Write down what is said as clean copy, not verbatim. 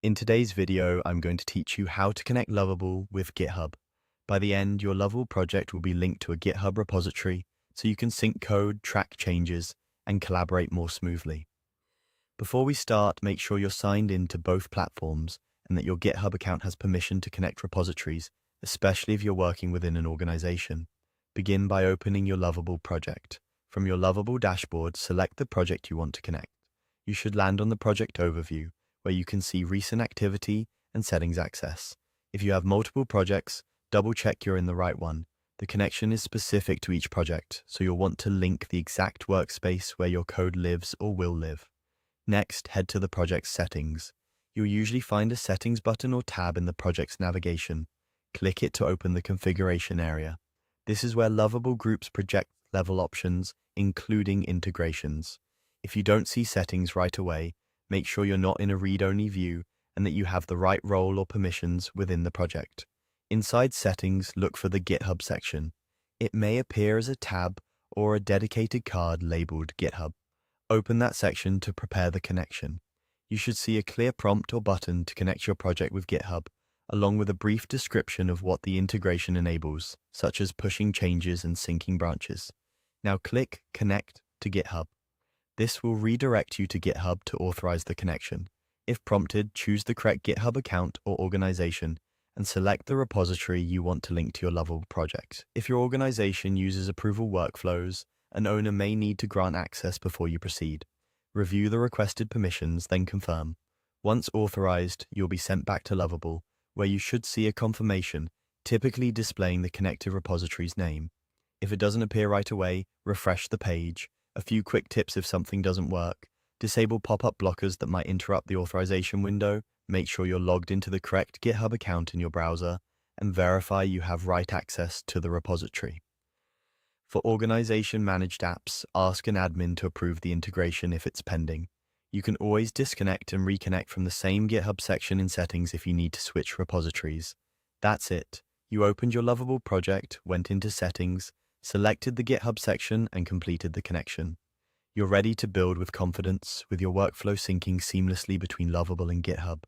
In today's video, I'm going to teach you how to connect Lovable with GitHub. By the end, your Lovable project will be linked to a GitHub repository, so you can sync code, track changes, and collaborate more smoothly. Before we start, make sure you're signed in to both platforms and that your GitHub account has permission to connect repositories, especially if you're working within an organization. Begin by opening your Lovable project. From your Lovable dashboard, select the project you want to connect. You should land on the project overview, where you can see recent activity and settings access. If you have multiple projects, double-check you're in the right one. The connection is specific to each project, so you'll want to link the exact workspace where your code lives or will live. Next, head to the project's settings. You'll usually find a settings button or tab in the project's navigation. Click it to open the configuration area. This is where Lovable groups project level options, including integrations. If you don't see settings right away, make sure you're not in a read-only view and that you have the right role or permissions within the project. Inside settings, look for the GitHub section. It may appear as a tab or a dedicated card labeled GitHub. Open that section to prepare the connection. You should see a clear prompt or button to connect your project with GitHub, along with a brief description of what the integration enables, such as pushing changes and syncing branches. Now click Connect to GitHub. This will redirect you to GitHub to authorize the connection. If prompted, choose the correct GitHub account or organization and select the repository you want to link to your Lovable project. If your organization uses approval workflows, an owner may need to grant access before you proceed. Review the requested permissions, then confirm. Once authorized, you'll be sent back to Lovable, where you should see a confirmation, typically displaying the connected repository's name. If it doesn't appear right away, refresh the page. A few quick tips if something doesn't work. Disable pop-up blockers that might interrupt the authorization window. Make sure you're logged into the correct GitHub account in your browser, and verify you have right access to the repository. For organization-managed apps, ask an admin to approve the integration if it's pending. You can always disconnect and reconnect from the same GitHub section in settings if you need to switch repositories. That's it. You opened your Lovable project, went into settings, selected the GitHub section, and completed the connection. You're ready to build with confidence, with your workflow syncing seamlessly between Lovable and GitHub.